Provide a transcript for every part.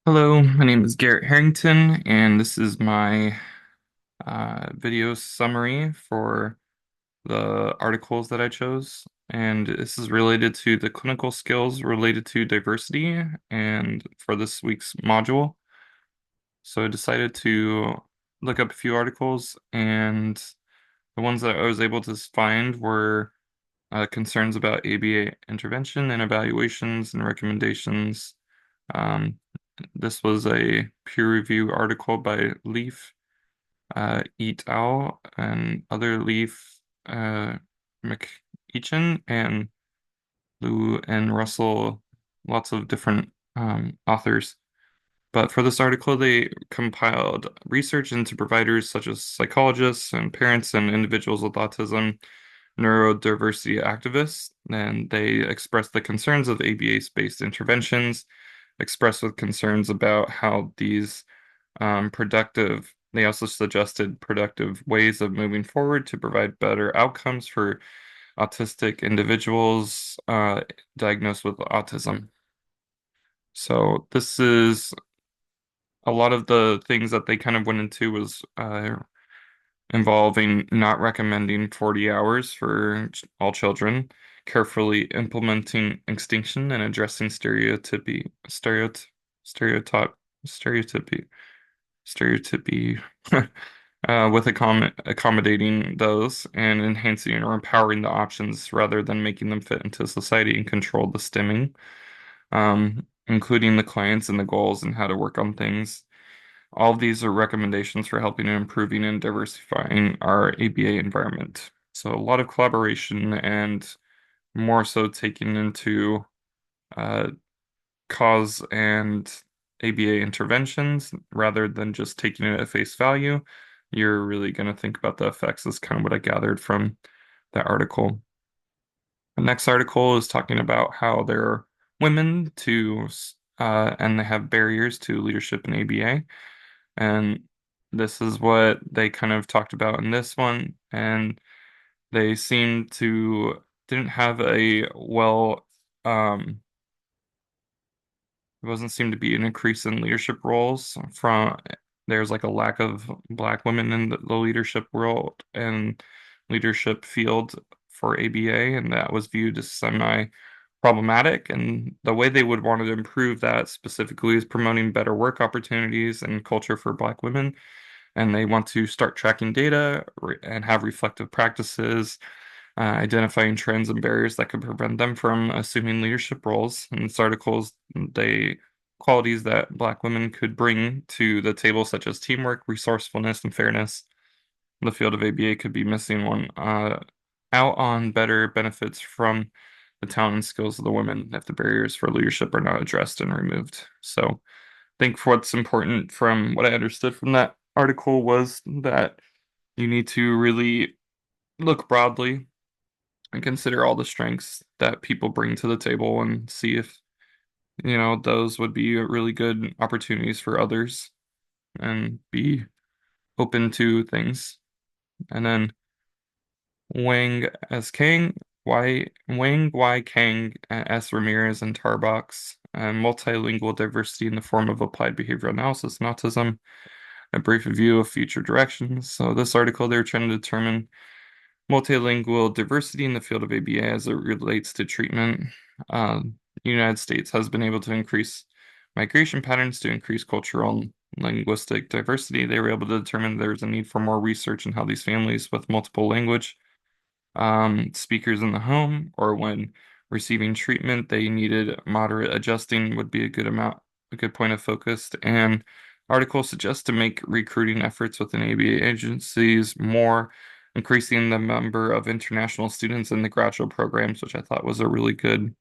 Hello, my name is Garrett Harrington, and this is my video summary for the articles that I chose. And this is related to the clinical skills related to diversity and for this week's module. So I decided to look up a few articles, and the ones that I was able to find were concerns about ABA intervention and evaluations and recommendations. Um, this was a peer review article by Leaf, et al., and other Leaf, McEachin, and Liu and Russell, lots of different authors. But for this article, they compiled research into providers such as psychologists and parents and individuals with autism, neurodiversity activists, and they expressed the concerns of ABA-based interventions, expressed with concerns about how these they also suggested productive ways of moving forward to provide better outcomes for autistic individuals diagnosed with autism. So this is a lot of the things that they kind of went into was involving not recommending 40 hours for all children, carefully implementing extinction and addressing stereotype, stereotypy, stereotypy, with accommodating those and enhancing or empowering the options rather than making them fit into society and control the stemming, including the clients and the goals and how to work on things. All of these are recommendations for helping and improving and diversifying our ABA environment. So a lot of collaboration and more so taking into uh, cause and ABA interventions rather than just taking it at face value. You're really going to think about the effects, is kind of what I gathered from that article. The next article is talking about how there are women and they have barriers to leadership in ABA. And this is what they kind of talked about in this one. And they seem to didn't have a it wasn't seem to be an increase in leadership roles from there's like a lack of black women in the leadership world and leadership field for ABA, and that was viewed as semi problematic. And the way they would want to improve that specifically is promoting better work opportunities and culture for black women. And they want to start tracking data and have reflective practices, identifying trends and barriers that could prevent them from assuming leadership roles. In this articles, they qualities that Black women could bring to the table, such as teamwork, resourcefulness, and fairness. The field of ABA could be missing one out on better benefits from the talent and skills of the women if the barriers for leadership are not addressed and removed. So I think what's important from what I understood from that article was that you need to really look broadly and consider all the strengths that people bring to the table and see if, those would be really good opportunities for others and be open to things. And then Wang S. Kang, Y. Kang, S. Ramirez, and Tarbox, and multilingual diversity in the form of applied behavioral analysis and autism, a brief review of future directions. So this article, they're trying to determine multilingual diversity in the field of ABA as it relates to treatment. The United States has been able to increase migration patterns to increase cultural and linguistic diversity. They were able to determine there's a need for more research in how these families with multiple language speakers in the home or when receiving treatment, they needed moderate adjusting would be a good point of focus. And articles suggest to make recruiting efforts within ABA agencies more, increasing the number of international students in the graduate programs, which I thought was a really good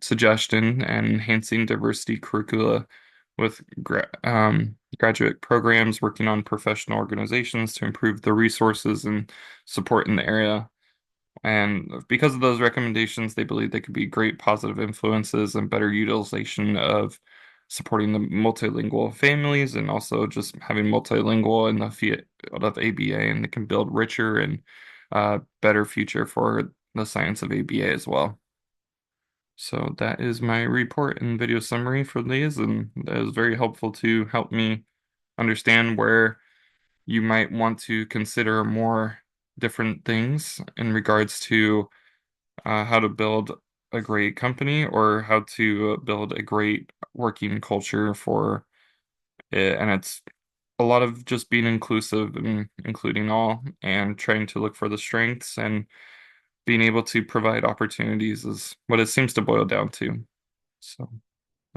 suggestion, and enhancing diversity curricula with graduate programs, working on professional organizations to improve the resources and support in the area. And because of those recommendations, they believe they could be great positive influences and better utilization of supporting the multilingual families and also just having multilingual in the field of ABA, and they can build richer and better future for the science of ABA as well. So that is my report and video summary for these, and that is very helpful to help me understand where you might want to consider more different things in regards to how to build a great company or how to build a great working culture for it. And it's a lot of just being inclusive and including all and trying to look for the strengths and being able to provide opportunities is what it seems to boil down to. So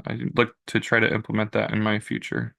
I look to try to implement that in my future.